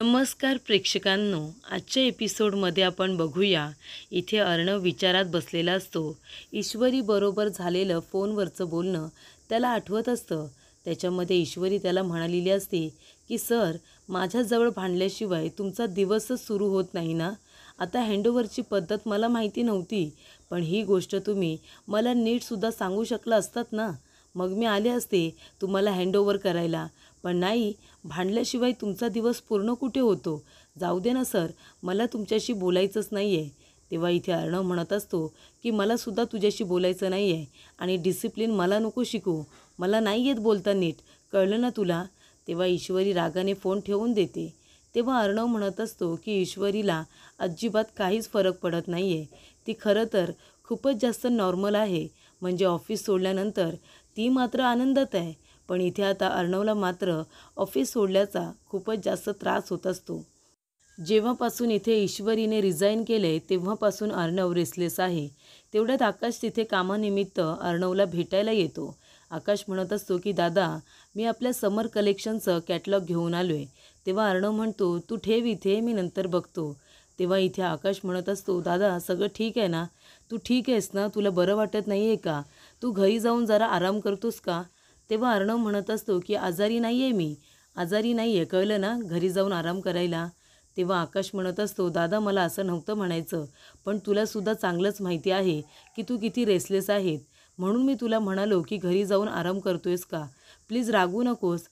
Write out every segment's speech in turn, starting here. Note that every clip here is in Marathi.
नमस्कार प्रेक्षकांनो, आजच्या एपिसोडमध्ये आपण बघूया. इथे अर्णव विचारात बसलेला असतो. ईश्वरी बरोबर झालेलं फोनवरचं बोलणं त्याला आठवत असतं. त्याच्यामध्ये ईश्वरी त्याला म्हणालेली असते की सर, माझ्याजवळ भांडल्याशिवाय तुमचा दिवसच सुरू होत नाही ना. आता हँडओव्हरची पद्धत मला माहिती नव्हती, पण ही गोष्ट तुम्ही मला नीटसुद्धा सांगू शकला असतात ना. मग मी आले असते तुम्हाला हँडओव्हर करायला. पण नाही, भांडल्याशिवाय तुमचा दिवस पूर्ण कुठे होतो. जाऊ दे ना सर, मला तुमच्याशी बोलायचंच नाही आहे. तेव्हा इथे अर्णव म्हणत असतो की मलासुद्धा तुझ्याशी बोलायचं नाही आहे आणि डिसिप्लिन मला नको शिकू. मला नाही येत बोलता नीट, कळलं ना तुला. तेव्हा ईश्वरी रागाने फोन ठेवून देते. तेव्हा अर्णव म्हणत असतो की ईश्वरीला अजिबात काहीच फरक पडत नाही आहे. ती खरं तर खूपच जास्त नॉर्मल आहे. म्हणजे ऑफिस सोडल्यानंतर ती मात्र आनंदात आहे. पण इथे आता अर्णवला मात्र ऑफिस सोडल्याचा खूपच जास्त त्रास होत असतो. जेव्हापासून इथे ईश्वरीने रिझाईन केले तेव्हापासून अर्णव रेसलेस आहे. तेवढ्यात आकाश तिथे कामानिमित्त अर्णवला भेटायला येतो. आकाश म्हणत असतो की दादा, मी आपल्या समर कलेक्शनचं कॅटलॉग घेऊन आलो आहे. तेव्हा अर्णव म्हणतो, तू ठेव इथे, मी नंतर बघतो. तेव्हा इथे आकाश म्हणत असतो, दादा सगळं ठीक आहे ना, तू ठीक आहेस ना, तुला बरं वाटत नाही आहे का, तू घरी जाऊन जरा आराम करतोस का. तेव्हा अर्णव म्हणत असतो की आजारी नाही आहे, मी आजारी नाही आहे, कळलं ना, घरी जाऊन आराम करायला. तेव्हा आकाश म्हणत असतो, दादा मला असं नव्हतं म्हणायचं, पण तुलासुद्धा चांगलंच माहिती आहे की तू किती रेसलेस आहेत, म्हणून मी तुला म्हणालो की घरी जाऊन आराम करतोयस का. प्लीज रागू नकोस,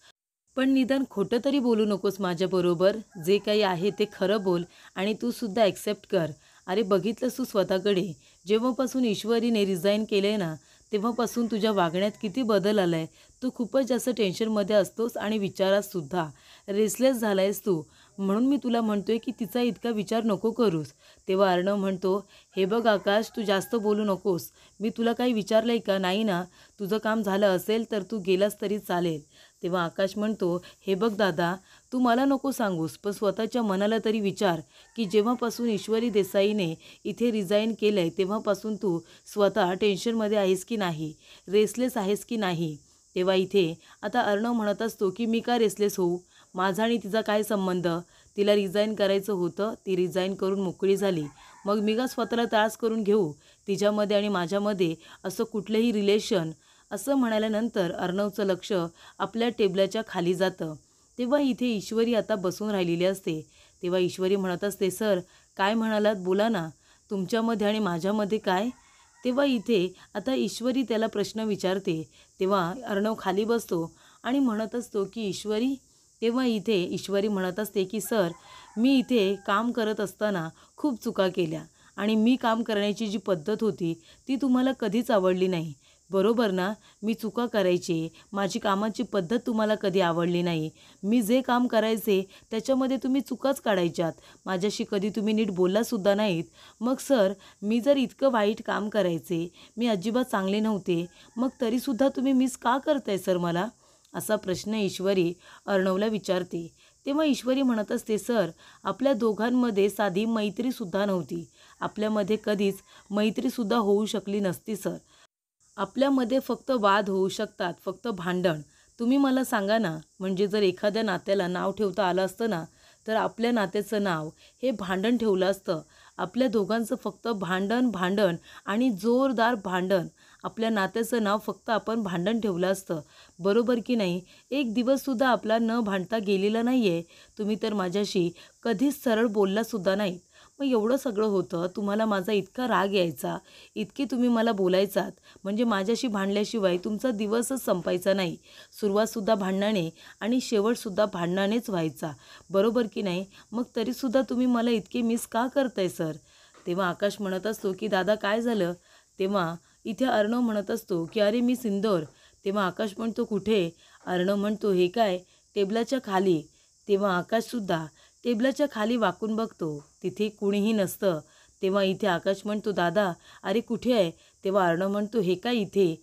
पण निदान खोटं तरी बोलू नकोस माझ्याबरोबर. जे काही आहे ते खरं बोल आणि तूसुद्धा ॲक्सेप्ट कर. अरे बघितलंस तू स्वतःकडे, जेव्हापासून ईश्वरीने रिझाईन केलं आहे ना, तेव्हापासून तुझ्या वागण्यात किती बदल आला आहे. तू खूपच जास्त टेन्शनमध्ये असतोस आणि विचारातसुद्धा रेसलेस झाला आहेस तू. म्हणून मी तुला म्हणतोय की तिचा इतका विचार नको करूस. तेव्हा अर्णव म्हणतो, हे बघ आकाश, तू जास्त बोलू नकोस. मी तुला काही विचारलं आहे का, नाही ना. तुझं काम झालं असेल तर तू गेलास तरी चालेल. तेव्हा आकाश म्हणतो, हे बघ दादा, तू मला नको सांगूस, पण स्वतःच्या मनाला तरी विचार की जेव्हापासून ईश्वरी देसाईने इथे रिझाईन केलं आहे तेव्हापासून तू स्वतः टेन्शनमध्ये आहेस की नाही, रेसलेस आहेस की नाही. तेव्हा इथे आता अर्णव म्हणत असतो की मी का रेसलेस होऊ, माझा आणि तिचा काय संबंध. तिला रिझाईन करायचं होतं, ती रिझाईन करून मोकळी झाली. मग मी का स्वतःला त्रास करून घेऊ. तिच्यामध्ये आणि माझ्यामध्ये असं कुठलंही रिलेशन. असं म्हणाल्यानंतर अर्णवचं लक्ष आपल्या टेबलाच्या खाली जातं. तेव्हा इथे ईश्वरी आता बसून राहिलेली असते. तेव्हा ईश्वरी म्हणत असते, सर काय म्हणालात, बोला ना, तुमच्यामध्ये आणि माझ्यामध्ये काय. तेव्हा इथे आता ईश्वरी त्याला प्रश्न विचारते. तेव्हा अर्णव खाली बसतो आणि म्हणत असतो की ईश्वरी. तेव्हा इथे ईश्वरी म्हणत असते की सर, मी इथे काम करत असताना खूप चुका केल्या आणि मी काम करण्याची जी पद्धत होती ती तुम्हाला कधीच आवडली नाही, बरोबर ना. मी चुका करायचे, माझी कामाची पद्धत तुम्हाला कधी आवडली नाही. मी जे काम करायचे त्याच्यामध्ये तुम्ही चुकाच काढायच्यात, माझ्याशी कधी तुम्ही नीट बोललासुद्धा नाहीत. मग सर, मी जर इतकं वाईट काम करायचे, मी अजिबात चांगले नव्हते, मग तरीसुद्धा तुम्ही मिस का करताय सर मला, असा प्रश्न ईश्वरी अर्णवला विचारते. तेव्हा ईश्वरी म्हणत असते, सर आपल्या दोघांमध्ये साधी मैत्रीसुद्धा नव्हती, आपल्यामध्ये कधीच मैत्रीसुद्धा होऊ शकली नसती सर. आपल्यामध्ये फक्त वाद होऊ शकतात, फक्त भांडण. तुम्ही मला सांगा ना, म्हणजे जर एखाद्या नात्याला नाव ठेवता आलं असतं ना, तर आपल्या नात्याचं नाव हे भांडण ठेवलं असतं. आपल्या दोघांचं फक्त भांडण भांडण आणि जोरदार भांडण. आपल्या नात्याचं नाव फक्त आपण भांडण ठेवलं असतं, बरोबर की नाही. एक दिवससुद्धा आपला न भांडता गेलेला नाही आहे. तुम्ही तर माझ्याशी कधीच सरळ बोललासुद्धा नाहीत. मग एवढं सगळं होतं, तुम्हाला माझा इतका राग यायचा, इतके तुम्ही मला बोलायचात, म्हणजे माझ्याशी भांडल्याशिवाय तुमचा दिवसच संपायचा नाही. सुरुवातसुद्धा भांडणाने आणि शेवटसुद्धा भांडणानेच व्हायचा, बरोबर की नाही. मग तरीसुद्धा तुम्ही मला इतके मिस का करताय सर. तेव्हा आकाश म्हणत असतो की दादा काय झालं. तेव्हा इथे अर्णव म्हणत असतो की अरे मी सिंदूर. तेव्हा आकाश म्हणतो कुठे. अर्णव म्हणतो हे काय, टेबलाच्या खाली. तेव्हा आकाशसुद्धा टेबलाच्या खाली वाकून बघतो, तिथे कुणीही नसतं. तेव्हा इथे आकाश म्हणतो दादा अरे कुठे आहे. तेव्हा अर्णव म्हणतो हे काय इथे.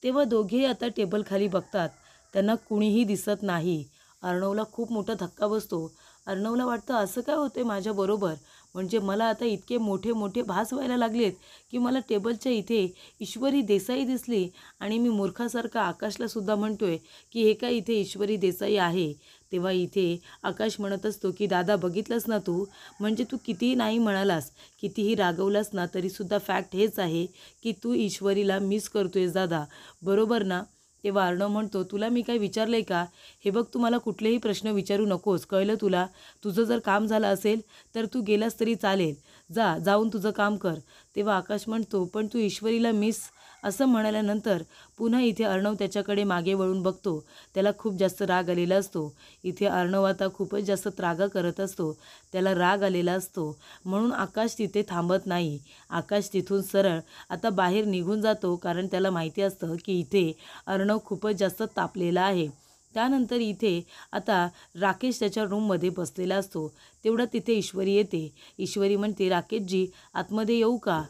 तेव्हा दोघेही आता टेबल खाली बघतात, त्यांना कुणीही दिसत नाही. अर्णवला खूप मोठा धक्का बसतो. अर्णवला वाटतं असं काय होते माझ्याबरोबर, म्हणजे मला आता इतके मोठे मोठे भास व्हायला लागलेत की मला टेबलच्या इथे ईश्वरी देसाई दिसली आणि मी मूर्खासारखा आकाशलासुद्धा म्हणतोय की हे काय इथे ईश्वरी देसाई आहे. तेव्हा इथे आकाश म्हणत असतो की दादा बघितलंस ना तू, म्हणजे तू कितीही नाही म्हणालास, कितीही रागवलास ना, तरीसुद्धा फॅक्ट हेच आहे की तू ईश्वरीला मिस करतोयस दादा, बरोबर ना? तेव्हा अर्णव म्हणतो तुला मी काही विचारलं आहे का? हे बघ तू मला कुठलेही प्रश्न विचारू नकोस, कळलं तुला? तुझं जर काम झालं असेल तर तू गेलास तरी चालेल, जाऊन तुझं काम कर. तेव्हा आकाश म्हणतो पण तू ईश्वरीला मिस असं म्हणाल्यानंतर पुन्हा इथे अर्णव त्याच्याकडे मागे वळून बघतो. त्याला खूप जास्त राग आलेला असतो. इथे अर्णव आता खूपच जास्त त्रागा करत असतो, त्याला राग आलेला असतो. म्हणून आकाश तिथे थांबत नाही. आकाश तिथून सरळ आता बाहेर निघून जातो, कारण त्याला माहिती असतं की इथे अर्णव खूपच जास्त तापलेला आहे. त्यानंतर इथे आता राकेश त्याच्या रूममध्ये बसलेला असतो. तेवढं तिथे ईश्वरी येते. ईश्वरी म्हणते राकेशजी आतमध्ये येऊ का?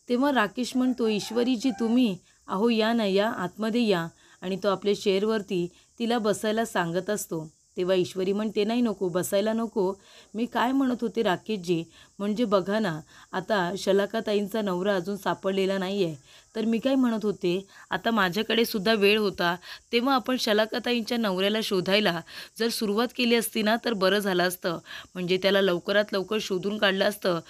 तेव्हा राकेश म्हणतो ईश्वरीजी तुम्ही, अहो या ना, या आतमध्ये या. आणि तो आपल्या चेअरवरती तिला बसायला सांगत असतो. तेव्हा ईश्वरी म्हणते नाही नको, बसायला नको. मी काय म्हणत होते राकेशजी, म्हणजे बघा ना, आता शलाकाताईंचा नवरा अजून सापडलेला नाही आहे. तर मी काय म्हणत होते, आता माझ्याकडे सुद्धा वेळ होता, तेव्हा आपण शलाकाताईंच्या नवऱ्याला शोधायला जर सुरुवात केली असती ना तर बरं झालं असतं. म्हणजे त्याला लवकरात लवकर शोधून काढलं असतं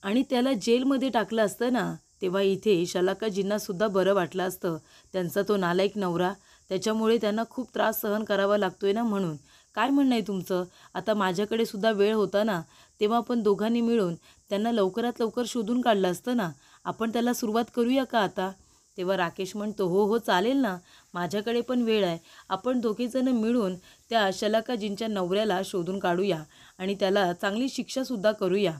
आणि त्याला जेलमध्ये टाकलं असतं ना. तेव्हा इथे शलाकाजींनासुद्धा बरं वाटलं असतं. त्यांचा तो नालायक नवरा, त्याच्यामुळे त्यांना खूप त्रास सहन करावा लागतोय ना. म्हणून काय म्हणणं आहे तुमचं? आता माझ्याकडे सुद्धा वेळ होता ना, तेव्हा आपण दोघांनी मिळून त्यांना लवकरात लवकर शोधून काढलं असतं ना. आपण त्याला सुरुवात करूया का आता? तेव्हा राकेश म्हणतो हो हो चालेल ना, माझ्याकडे पण वेळ आहे. आपण दोघेजणं मिळून त्या शलाकाजींच्या नवऱ्याला शोधून काढूया आणि त्याला चांगली शिक्षासुद्धा करूया.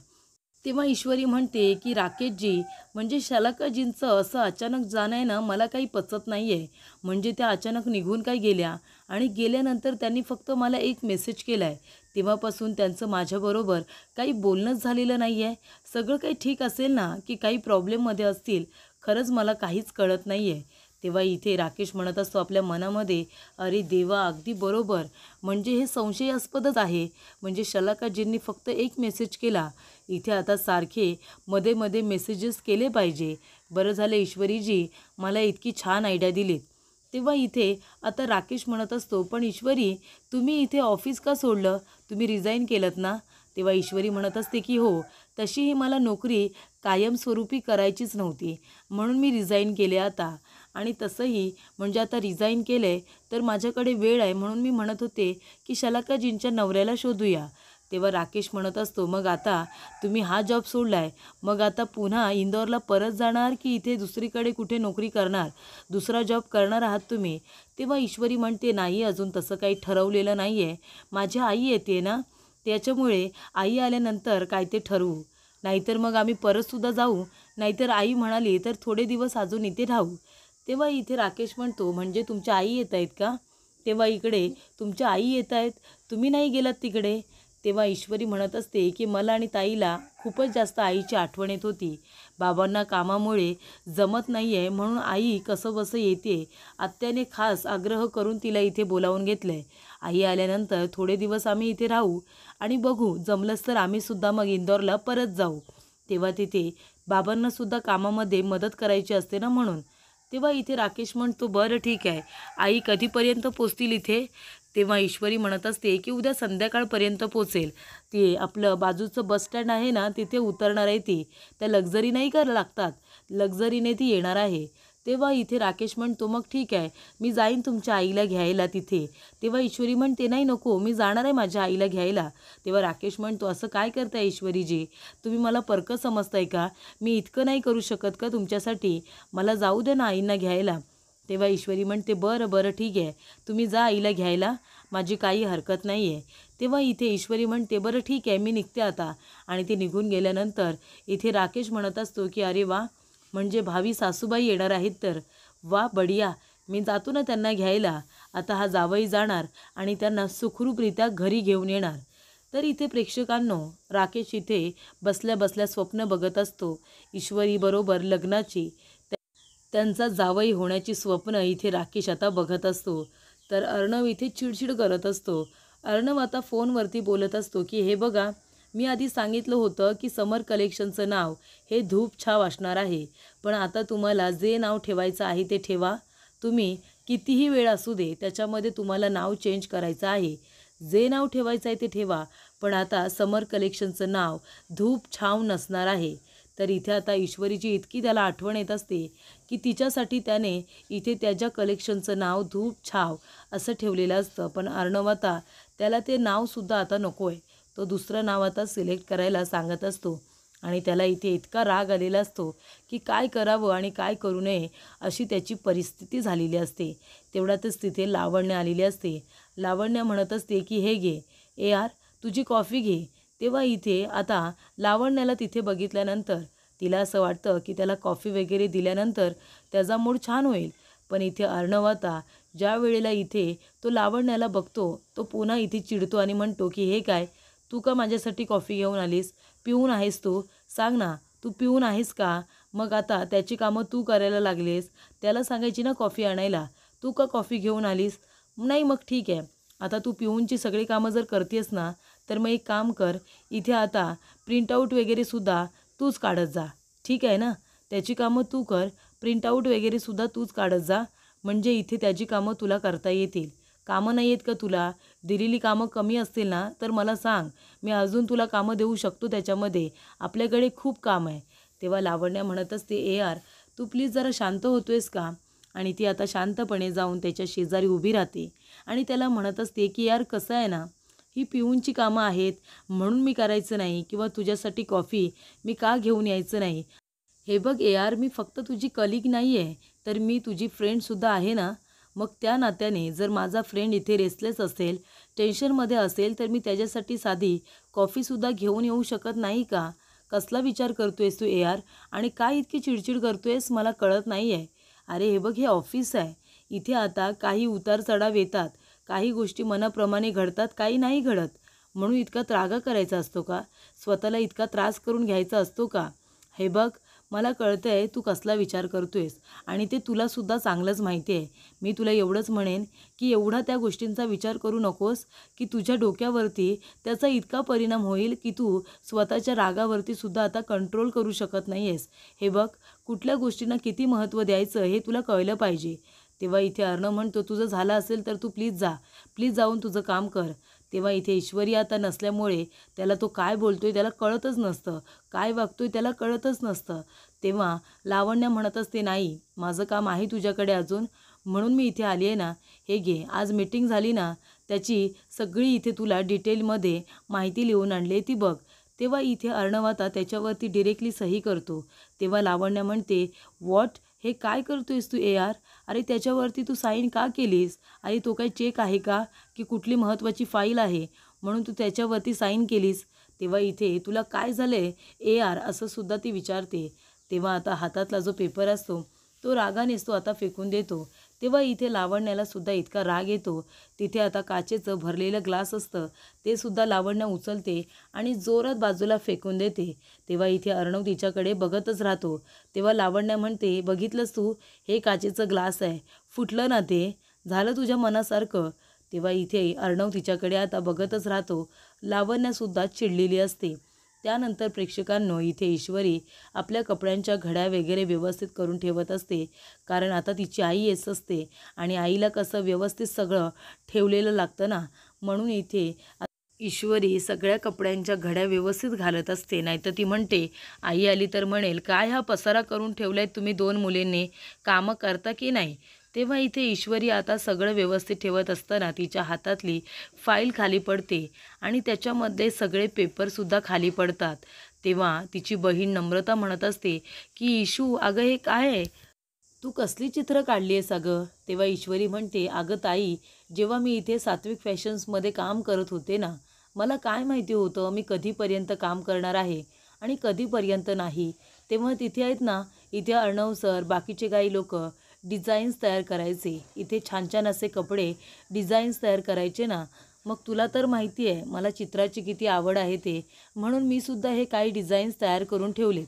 तेव्हा ईश्वरी म्हणते की राकेशजी, म्हणजे शलाकाजींचं असं अचानक जाणं आहे ना, मला काही पचत नाही आहे. म्हणजे त्या अचानक निघून काय गेल्या आणि गेल्यानंतर त्यांनी फक्त मला एक मेसेज केला आहे. तेव्हापासून त्यांचं माझ्याबरोबर काही बोलणंच झालेलं नाही आहे. सगळं काही ठीक असेल ना, की काही प्रॉब्लेममध्ये असतील, खरंच मला काहीच कळत नाही आहे. तेव्हा इथे राकेश म्हणत असतो आपल्या मनामध्ये, अरे देवा अगदी बरोबर, म्हणजे हे संशयास्पदच आहे. म्हणजे शलाकाजींनी फक्त एक मेसेज केला, इथे आता सारखे मध्ये मध्ये मेसेजेस केले पाहिजे. बरं झालं ईश्वरीजी मला इतकी छान आयडिया दिलीत. तेव्हा इथे आता राकेश म्हणत असतो पण ईश्वरी तुम्ही इथे ऑफिस का सोडलं? तुम्ही रिझाईन केलंत ना? तेव्हा ईश्वरी म्हणत असते की हो, तशीही मला नोकरी कायमस्वरूपी करायचीच नव्हती, म्हणून मी रिझाईन केले आता. आणि तसंही म्हणजे आता रिझाईन केलं तर माझ्याकडे वेळ आहे, म्हणून मी म्हणत होते की शलाकाजींच्या नवऱ्याला शोधूया. तेव्हा राकेश म्हणत असतो मग आता तुम्ही हा जॉब सोडला आहे, मग आता पुन्हा इंदोरला परत जाणार की इथे दुसरीकडे कुठे नोकरी करणार, दुसरा जॉब करणार आहात तुम्ही? तेव्हा ईश्वरी म्हणते नाही, अजून तसं काही ठरवलेलं नाही आहे. माझी आई येते ना, त्याच्यामुळे आई आल्यानंतर काय ते ठरवू. नाहीतर मग आम्ही परतसुद्धा जाऊ, नाहीतर आई म्हणाली तर थोडे दिवस अजून इथे राहू. तेव्हा इथे राकेश म्हणतो म्हणजे तुमच्या आई येत आहेत का? तेव्हा इकडे तुमच्या आई येत आहेत, तुम्ही नाही गेलात तिकडे? तेव्हा ईश्वरी म्हणत असते की मला आणि ताईला खूपच जास्त आईची आठवण येत होती. बाबांना कामामुळे जमत नाही आहे, म्हणून आई कसंबसं येते. आत्याने खास आग्रह करून तिला इथे बोलावून घेतलं आहे. आई आल्यानंतर थोडे दिवस आम्ही इथे राहू आणि बघू, जमलंच तर आम्हीसुद्धा मग इंदोरला परत जाऊ. तेव्हा तिथे बाबांनासुद्धा कामामध्ये मदत करायची असते ना, म्हणून. तेव्हा इथे राकेश म्हणतो बरं ठीक आहे, आई कधीपर्यंत पोचतील इथे? तेव्हा ईश्वरी म्हणत असते की उद्या संध्याकाळपर्यंत पोचेल. ते आपलं बाजूचं बसस्टँड आहे ना, तिथे उतरणार आहे ती. त्या लक्झरी नाही का लागतात, लक्झरीने ती येणार आहे. तेव्हा इथे राकेश म्हणतो मग ठीक आहे, मी जाईन तुमच्या आईला घ्यायला तिथे. तेव्हा ईश्वरी म्हणते नाही नको, मी जाणार आहे माझ्या आईला घ्यायला. तेव्हा राकेश म्हणतो असं काय करताय ईश्वरीजी, तुम्ही मला परकं समजताय का? मी इतकं नाही करू शकत का तुमच्यासाठी? मला जाऊ दे ना आईंना घ्यायला. तेव्हा ईश्वरी म्हणते बरं बरं ठीक आहे, तुम्ही जा आईला घ्यायला, माझी काही हरकत नाही आहे. तेव्हा इथे ईश्वरी म्हणते बरं ठीक आहे, मी निघते आता. आणि ते निघून गेल्यानंतर इथे राकेश म्हणत असतो की अरे वा, म्हणजे भावी सासूबाई येणार आहेत तर वा बढिया, मी जातो ना त्यांना घ्यायला. आता हा जावई जाणार आणि त्यांना सुखरूपरित्या घरी घेऊन येणार. तर इथे प्रेक्षकांनो, राकेश इथे बसल्या बसल्या स्वप्न बघत असतो ईश्वरीबरोबर लग्नाची. त्यांचा जावई होण्याची स्वप्न इथे राकेश आता बघत असतो. तर अर्णव इथे चिडचिड करत असतो. अर्णव आता फोनवरती बोलत असतो की हे बघा, मी आधी सांगितलं होतं की समर कलेक्शनचं नाव हे धूप छाव असणार आहे, पण आता तुम्हाला जे नाव ठेवायचं आहे ते ठेवा. तुम्ही कितीही वेळ असू दे, त्याच्यामध्ये तुम्हाला नाव चेंज करायचं आहे. जे नाव ठेवायचं आहे ते ठेवा, पण आता समर कलेक्शनचं नाव धूप छाव नसणार आहे. तर इथे आता ईश्वरीची इतकी त्याला आठवण येत असते की तिच्यासाठी त्याने इथे त्याच्या कलेक्शनचं नाव धूप छाव असं ठेवलेलं असतं. पण अर्णव आता त्याला ते नावसुद्धा आता नको आहे. तो दुसरं नाव आता सिलेक्ट करायला सांगत असतो आणि त्याला इथे इतका राग आलेला असतो की काय करावं आणि काय करू नये अशी त्याची परिस्थिती झालेली असते. तेवढ्यातच तिथे लावण्य आलेली असते. लावण्य म्हणत असते की हे घे ए यार, तुझी कॉफी घे. तेव्हा इथे आता लावण्याला तिथे बघितल्यानंतर तिला असं वाटतं की त्याला कॉफी वगैरे दिल्यानंतर त्याचा मूड छान होईल. पण इथे अर्णव आता ज्या वेळेला इथे तो लावण्याला बघतो तो पुन्हा इथे चिडतो आणि म्हणतो की हे काय, तू का माझ्यासाठी कॉफी घेऊन आलीस? पिऊन आहेस तू? सांग ना, तू पिऊन आहेस का? मग आता त्याची कामं तू करायला लागलीस. त्याला सांगायची ना कॉफी आणायला, तू का कॉफी घेऊन आलीस? नाही मग ठीक आहे, आता तू पिऊनची सगळी कामं जर करतेस ना तर मग एक काम कर, इथे आता प्रिंटआउट वगैरेसुद्धा तूच काढत जा, ठीक आहे ना? त्याची कामं तू कर, प्रिंटआउट वगैरेसुद्धा तूच काढत जा, म्हणजे इथे त्याची कामं तुला करता येतील. कामं नाही आहेत का तुला? दिलेली कामं कमी असतील ना तर मला सांग, मी अजून तुला कामं देऊ शकतो त्याच्यामध्ये. आपल्याकडे खूप काम आहे. तेव्हा लावण्या म्हणत असते, ए यार तू प्लीज जरा शांत होतोयस का? आणि ती आता शांतपणे जाऊन त्याच्या शेजारी उभी राहते आणि त्याला म्हणत असते की यार कसं आहे ना, ही पिऊनची कामं आहेत म्हणून मी करायचं नाही किंवा तुझ्यासाठी कॉफी मी का घेऊन यायचं नाही. हे बघ ए यार, मी फक्त तुझी कलीग नाही आहे, तर मी तुझी फ्रेंडसुद्धा आहे ना. मग त्या नात्याने जर माझा फ्रेंड इथे रेस्टलेस असेल, टेन्शनमध्ये असेल, तर मी त्याच्यासाठी साधी कॉफीसुद्धा घेऊन येऊ शकत नाही का? कसला विचार करतोयस तू ए यार? आणि काय इतकी चिडचिड करतोयस मला कळत नाही आहे. अरे हे बघ, हे ऑफिस आहे. इथे आता काही उतार चढाव येतात, काही गोष्टी मनाप्रमाणे घडतात, काही नाही घडत. म्हणून इतका त्रागा करायचा असतो का? स्वतःला इतका त्रास करून घ्यायचा असतो का? हे बघ, मला कळतं आहे तू कसला विचार करतोयस आणि ते तुलासुद्धा चांगलंच माहिती आहे. मी तुला एवढंच म्हणेन की एवढा त्या गोष्टींचा विचार करू नकोस की तुझ्या डोक्यावरती त्याचा इतका परिणाम होईल की तू स्वतःच्या रागावरती सुद्धा आता कंट्रोल करू शकत नाही आहेस. हे बघ, कुठल्या गोष्टींना किती महत्त्व द्यायचं हे तुला कळलं पाहिजे. तेव्हा इथे अर्णव म्हणतो, तुझं झालं असेल तर तू प्लीज जा, प्लीज जाऊन तुझं काम कर. तेव्हा इथे ईश्वरी आता नसल्यामुळे त्याला तो काय बोलतोय त्याला कळतच नसतं, काय वागतोय त्याला कळतच नसतं. तेव्हा लावण्य म्हणत असते, नाही माझं काम आहे तुझ्याकडे अजून, म्हणून मी इथे आली आहे ना. हे घे, आज मीटिंग झाली ना त्याची सगळी इथे तुला डिटेलमध्ये माहिती लिहून आणली ती बघ. तेव्हा इथे अर्णव आता त्याच्यावरती डिरेक्टली सही करतो. तेव्हा लावण्य म्हणते, व्हॉट, हे काय करतोयस तू ए यार? अरे त्याच्यावरती तू साईन का केलीस? अरे तो काही चेक आहे का की कुठली महत्त्वाची फाईल आहे म्हणून तू त्याच्यावरती साईन केलीस? तेव्हा इथे तुला काय झालं आहे ए यार असं सुद्धा ती विचारते. तेव्हा आता हातातला जो पेपर असतो तो रागानेच तो आता फेकून देतो. तेव्हा इथे लावण्याला सुद्धा इतका राग येतो. तिथे आता काचेचं भरलेलं ग्लास असतं ते सुद्धा लावण्य उचलते आणि जोरात बाजूला फेकून देते. तेव्हा इथे अर्णव तिच्याकडे बघतच राहतो. तेव्हा लावण्य म्हणते, बघितलंस तू, हे काचेचं ग्लास आहे, फुटलं ना ते, झालं तुझ्या मनासारखं. तेव्हा इथे अर्णव तिच्याकडे आता बघतच राहतो. लावण्यासुद्धा चिडलेली असते. त्यानंतर प्रेक्षकांनो इथे ईश्वरी आपल्या कपड्यांच्या घड्या वगैरे व्यवस्थित करून ठेवत असते, कारण आता तिची आई येत असते आणि आईला कसं व्यवस्थित सगळं ठेवलेलं लागतं ना, म्हणून इथे ईश्वरी सगळ्या कपड्यांच्या घड्या व्यवस्थित घालत असते. नाहीतर ती म्हणते, आई आली तर म्हणेल, काय हा पसारा करून ठेवलाय तुम्ही दोन मुलींनी, कामं करता की नाही? तेव्हा इथे ईश्वरी आता सगळं व्यवस्थित ठेवत असताना तिच्या हातातली फाईल खाली पडते आणि त्याच्यामध्ये सगळे पेपरसुद्धा खाली पडतात. तेव्हा तिची बहीण नम्रता म्हणत असते की ईशू, अगं हे काय आहे? तू कसली चित्र काढली आहेस अगं? तेव्हा ईश्वरी म्हणते, अगं ताई, जेव्हा मी इथे सात्विक फॅशन्समध्ये काम करत होते ना, मला काय माहिती होतं मी कधीपर्यंत काम करणार आहे आणि कधीपर्यंत नाही. तेव्हा तिथे आहेत ना, इथे अर्णव सर, बाकीचे काही लोक डिझाईन्स तयार करायचे, इथे छान छान असे कपडे डिझाईन्स तयार करायचे ना. मग तुला तर माहिती आहे मला चित्राची किती आवड आहे ते, म्हणून मी सुद्धा हे काही डिझाईन्स तयार करून ठेवलेत.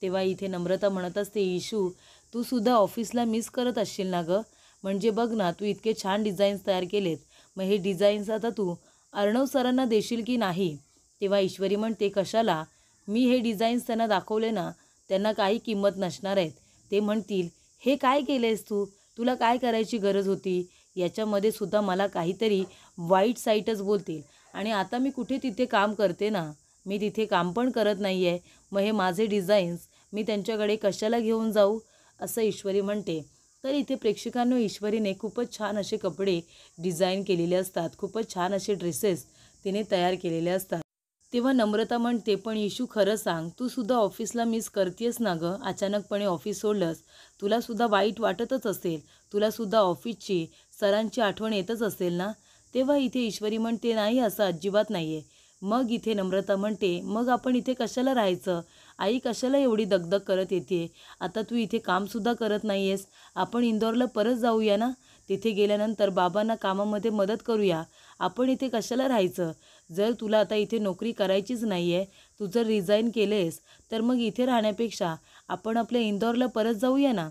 तेव्हा इथे नम्रता म्हणत असते, इशू, तू सुद्धा ऑफिसला मिस करत असशील ना गं? म्हणजे बघ ना, तू इतके छान डिझाईन्स तयार केलेत, मग हे डिझाईन्स आता तू अर्णव सरांना देशील की नाही? तेव्हा ईश्वरी म्हणते, कशाला? मी हे डिझाईन्स त्यांना दाखवले ना, त्यांना काही किंमत नसणार आहेत. ते म्हणतील, हे काय केलं आहेस तू? तुला काय करायची गरज होती? याच्यामध्ये सुद्धा मला काहीतरी वाईट साईटच बोलतील. आणि आता मी कुठे तिथे काम करते ना, मी तिथे काम पण करत नाही आहे. मग हे माझे डिझाईन्स मी त्यांच्याकडे कशाला घेऊन जाऊ, असं ईश्वरी म्हणते. तर इथे प्रेक्षकांनो, ईश्वरीने खूपच छान असे कपडे डिझाईन केलेले असतात, खूपच छान असे ड्रेसेस तिने तयार केलेले असतात. तेव्हा नम्रता म्हणते, पण इशू खरं सांग, तू सुद्धा ऑफिसला मिस करतेस ना गं? अचानकपणे ऑफिस सोडलंस, तुला सुद्धा वाईट वाटतच असेल, तुला सुद्धा ऑफिसची सरांची आठवण येतच असेल ना? तेव्हा इथे ईश्वरी म्हणते, नाही असं अजिबात नाही आहे. मग इथे नम्रता म्हणते, मग आपण इथे कशाला राहायचं? आई कशाला एवढी दगदग करत येते? आता तू इथे कामसुद्धा करत नाही आहेस, आपण इंदोरला परत जाऊया ना, तिथे गेल्यानंतर बाबांना कामामध्ये मदत करूया. आपण इथे कशाला राहायचं? जर तुला आता इथे नोकरी करायचीच नाही आहे, तू जर रिझाईन केलेस, तर मग इथे राहण्यापेक्षा आपण आपल्या इंदोरला परत जाऊया ना.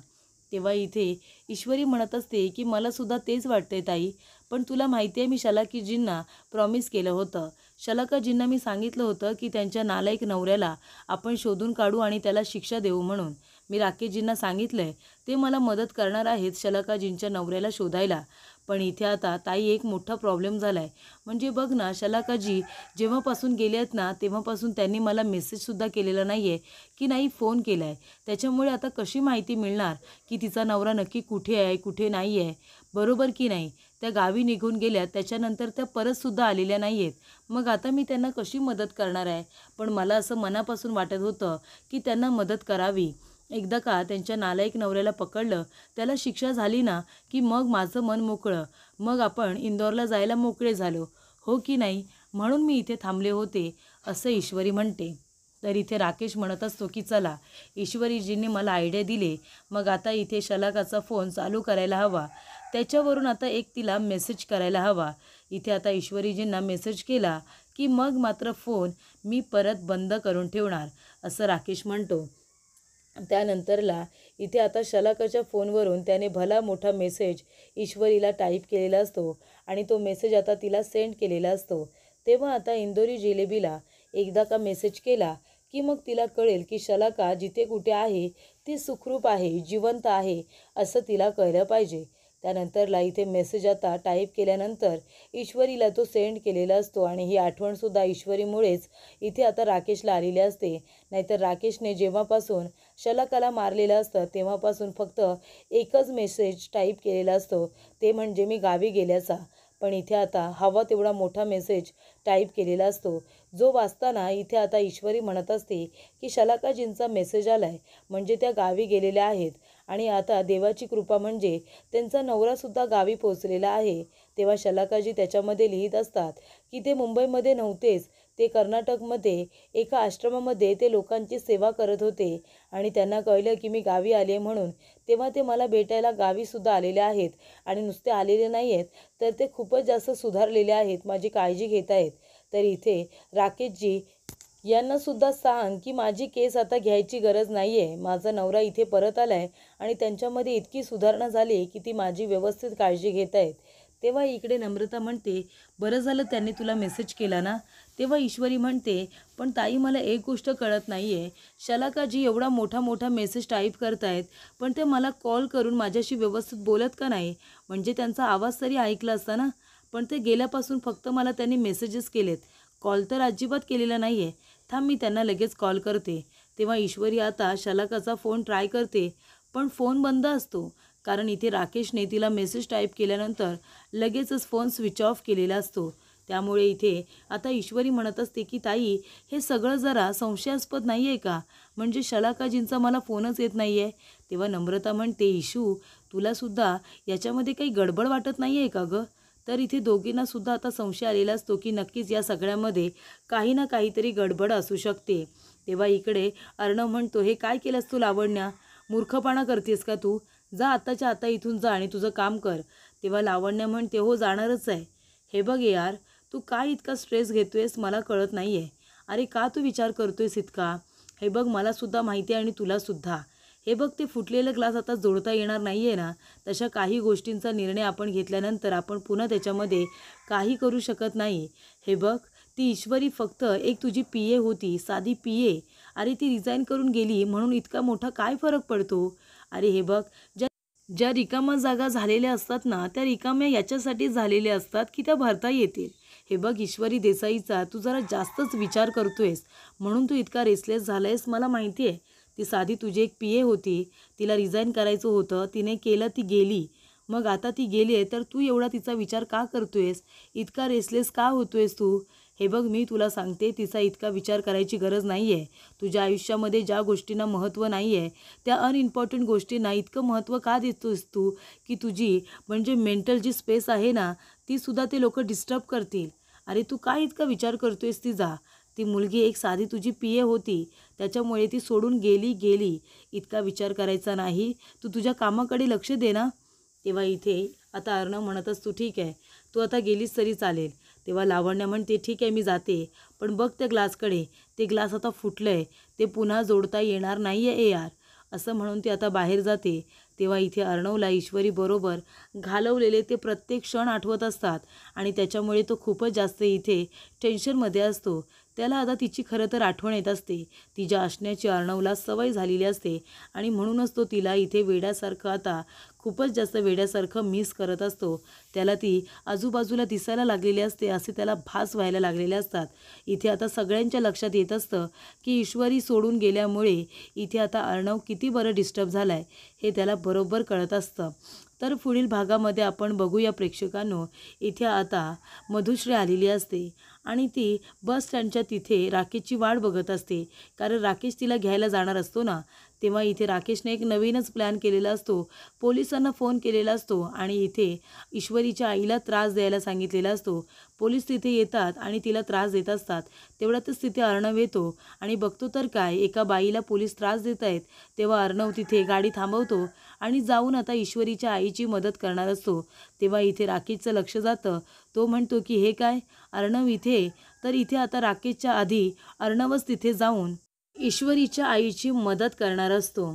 तेव्हा इथे ईश्वरी म्हणत असते की मला सुद्धा तेच वाटते ताई, पण तुला माहिती आहे मी शलाकीजींना प्रॉमिस केलं होतं. शलाकाजींना मी सांगितलं होतं की त्यांच्या नालायक नवऱ्याला आपण शोधून काढू आणि त्याला शिक्षा देऊ म्हणून. मी राकेशजींना सांगितलं आहे, ते मला मदत करणार आहेत शलाकाजींच्या नवऱ्याला शोधायला. पण इथे आता ताई एक मोठा प्रॉब्लेम झाला आहे. म्हणजे बघ ना, शलाकाजी जेव्हापासून गेले आहेत ना, तेव्हापासून त्यांनी मला मेसेजसुद्धा केलेला नाही आहे की नाही फोन केला आहे. त्याच्यामुळे आता कशी माहिती मिळणार की तिचा नवरा नक्की कुठे आहे, कुठे नाही आहे, बरोबर की नाही? त्या गावी निघून गेल्या, त्याच्यानंतर त्या परतसुद्धा आलेल्या नाही आहेत. मग आता मी त्यांना कशी मदत करणार आहे? पण मला असं मनापासून वाटत होतं की त्यांना मदत करावी. एकदा का त्यांच्या नालायक नवऱ्याला पकडलं, त्याला शिक्षा झाली ना, की मग माझं मन मोकळं. मग आपण इंदोरला जायला मोकळे झालो, हो की नाही? म्हणून मी इथे थांबले होते, असं ईश्वरी म्हणते. तर इथे राकेश म्हणत असतो की चला, ईश्वरीजींनी मला आयडिया दिले, मग आता इथे शलाकाचा फोन चालू करायला हवा, त्याच्यावरून आता एक तिला मेसेज करायला हवा. इथे आता ईश्वरीजींना मेसेज केला की मग मात्र फोन मी परत बंद करून ठेवणार, असं राकेश म्हणतो. त्यानंतरला इथे आता शलाकाच्या फोनवरून त्याने भला मोठा मेसेज ईश्वरीला टाईप केलेला असतो आणि तो मेसेज आता तिला सेंड केलेला असतो. तेव्हा आता इंदोरी जिलेबीला एकदा का मेसेज केला की मग तिला कळेल की शलाका जिथे कुठे आहे ती सुखरूप आहे, जिवंत आहे, असं तिला कळलं पाहिजे. त्यानंतरला इथे मेसेज आता टाईप केल्यानंतर ईश्वरीला तो सेंड केलेला असतो आणि ही आठवणसुद्धा ईश्वरीमुळेच इथे आता राकेशला आलेली असते. नाहीतर राकेशने जेव्हापासून शलाकाला मारलेलं असतं तेव्हापासून फक्त एकच मेसेज टाईप केलेला असतो, ते म्हणजे मी गावी गेल्याचा. पण इथे आता हवा तेवढा मोठा मेसेज टाईप केलेला असतो, जो वाचताना इथे आता ईश्वरी म्हणत असते की शलाकाजींचा मेसेज आला आहे, म्हणजे त्या गावी गेलेल्या आहेत आणि आता देवाची कृपा म्हणजे त्यांचा नवरासुद्धा गावी पोचलेला आहे. तेव्हा शलाकाजी त्याच्यामध्ये लिहित असतात की ते मुंबईमध्ये नव्हतेच, ते कर्नाटकमध्ये एका आश्रमामध्ये ते लोकांची सेवा करत होते आणि त्यांना कळलं की मी गावी आले म्हणून, तेव्हा ते मला भेटायला गावीसुद्धा आलेले आहेत आणि नुसते आलेले नाही आहेत, तर ते खूपच जास्त सुधारलेले आहेत, माझी काळजी घेत आहेत. तर इथे राकेशजी यांनासुद्धा सांग की माझी केस आता घ्यायची गरज नाही आहे, माझा नवरा इथे परत आला आहे आणि त्यांच्यामध्ये इतकी सुधारणा झाली की ती माझी व्यवस्थित काळजी घेत आहेत. तेव्हा इकडे नम्रता म्हणते, बरं झालं त्यांनी तुला मेसेज केला ना. तेव्हा ईश्वरी म्हणते, पण ताई मला एक गोष्ट कळत नाही आहे, शलाकाजी एवढा मोठा मोठा मेसेज टाईप करतायत, पण ते मला कॉल करून माझ्याशी व्यवस्थित बोलत का नाही? म्हणजे त्यांचा आवाज तरी ऐकला असता ना. पण ते गेल्यापासून फक्त मला त्यांनी मेसेजेस केलेत, कॉल तर अजिबात केलेला नाही आहे. थांब, मी त्यांना लगेच कॉल करते. तेव्हा ईश्वरी आता शलाकाचा फोन ट्राय करते, पण फोन बंद असतो. कारण इथे राकेशने तिला मेसेज टाईप केल्यानंतर लगेचच फोन स्विच ऑफ केलेला असतो. त्यामुळे इथे आता ईश्वरी म्हणत असते की ताई, हे सगळं जरा संशयास्पद नाही आहे का? म्हणजे शलाकाजींचा मला फोनच येत नाही आहे. तेव्हा नम्रता म्हणते, इशू तुलासुद्धा याच्यामध्ये काही गडबड वाटत नाही आहे का गं? तर इथे दोघींनासुद्धा आता संशय आलेला असतो की नक्कीच या सगळ्यामध्ये काही ना काहीतरी गडबड असू शकते. तेव्हा इकडे अर्णव म्हणतो, हे काय केलंस तू लावण्या? मूर्खपणा करतेस का तू? जा आत्ताच्या आता इथून जा आणि तुझं काम कर. तेव्हा लावण्या म्हणते, हो जाणारच आहे. हे बघ यार, तू काय इतका स्ट्रेस घेतोयस मला कळत नाही आहे. अरे का तू विचार करतोयस इतका? हे बघ मलासुद्धा माहिती आहे आणि तुलासुद्धा. हे बघ, ते फुटलेलं ग्लास आता जोडता येणार नाही आहे ना. तशा काही गोष्टींचा निर्णय आपण घेतल्यानंतर आपण पुन्हा त्याच्यामध्ये काही करू शकत नाही. हे बघ, ती ईश्वरी फक्त एक तुझी PA होती, साधी PA. अरे ती रिझाईन करून गेली म्हणून इतका मोठा काय फरक पडतो? अरे हे बघ, ज्या रिकाम्या जागा झालेल्या असतात ना, त्या रिकाम्या याच्यासाठी झालेल्या असतात की त्या भरता येतील. हे बघ ईश्वरी देसाईचा तू जरा जास्तच विचार करतोयस, म्हणून तू इतका रेसलेस झालायस मला माहिती आहे. ती साधी तुझी एक पी ए होती, तिला रिझाईन करायचं होतं, तिने केलं, ती गेली. मग आता ती गेली आहे तर तू एवढा तिचा विचार का करतोयस? इतका रेसलेस का होतोयस तू? हे बघ मी तुला सांगते, तिचा इतका विचार करायची गरज नाही आहे. तुझ्या आयुष्यामध्ये ज्या गोष्टींना महत्त्व नाही आहे, त्या अनइम्पॉर्टंट गोष्टींना इतकं महत्त्व का देतोस तू, की तुझी म्हणजे मेंटल जी स्पेस आहे ना, तीसुद्धा ते लोकं डिस्टर्ब करतील. अरे तू काय इतका विचार करतोयस तिचा? ती मुलगी एक साधी तुझी पी ए होती, त्याच्यामुळे ती सोडून गेली. इतका विचार करायचा नाही. तू तुझ्या कामाकडे लक्ष दे ना. तेव्हा इथे आता अर्णव म्हणत असतो, ठीक आहे, तू आता गेलीस तरी चालेल. तेव्हा लावण्या म्हणते, ठीक आहे मी जाते, पण बघ त्या ग्लासकडे, ते ग्लास आता फुटलं आहे, ते पुन्हा जोडता येणार नाही आहे यार. असं म्हणून ती आता बाहेर जाते. तेव्हा इथे अर्णवला ईश्वरी बरोबर घालवलेले ते प्रत्येक क्षण आठवत असतात आणि त्याच्यामुळे तो खूपच जास्त इथे टेन्शनमध्ये असतो. त्याला आता तिची खरं तर आठवण येत असते. तिच्या असण्याची अर्णवला सवय झालेली असते आणि म्हणूनच तो तिला इथे वेड्यासारखं आता खूपच जास्त वेड्यासारखं मिस करत असतो. त्याला ती आजूबाजूला दिसायला लागलेली असते, असे त्याला भास व्हायला लागलेले असतात. इथे आता सगळ्यांच्या लक्षात येत असतं की ईश्वरी सोडून गेल्यामुळे इथे आता अर्णव किती बरं डिस्टर्ब झाला आहे हे त्याला बरोबर कळत असतं. तर पुढील भागामध्ये आपण बघूया प्रेक्षकांनो, इथे आता मधुश्री आलेली असते आणि ती बस स्टँडच्या तिथे राकेशची वाट बघत असते, कारण राकेश तिला घ्यायला जाणार असतो ना. तेव्हा इथे राकेशने एक नवीनच प्लॅन केलेला असतो, पोलिसांना फोन केलेला असतो आणि इथे ईश्वरीच्या आईला त्रास द्यायला सांगितलेला असतो. पोलीस तिथे येतात आणि तिला त्रास देत असतात. तेवढ्यातच तिथे अर्णव येतो आणि बघतो तर काय, एका बाईला पोलीस त्रास देत आहेत. तेव्हा अर्णव तिथे गाडी थांबवतो आणि जाऊन आता ईश्वरीच्या आईची मदत करणार असतो. तेव्हा इथे राकेशचं लक्ष जातं. तो म्हणतो की हे काय, अर्णव इथे? तर इथे आता राकेशच्या आधी अर्णवच तिथे जाऊन ईश्वरीच्या आईची मदत करणार असतो.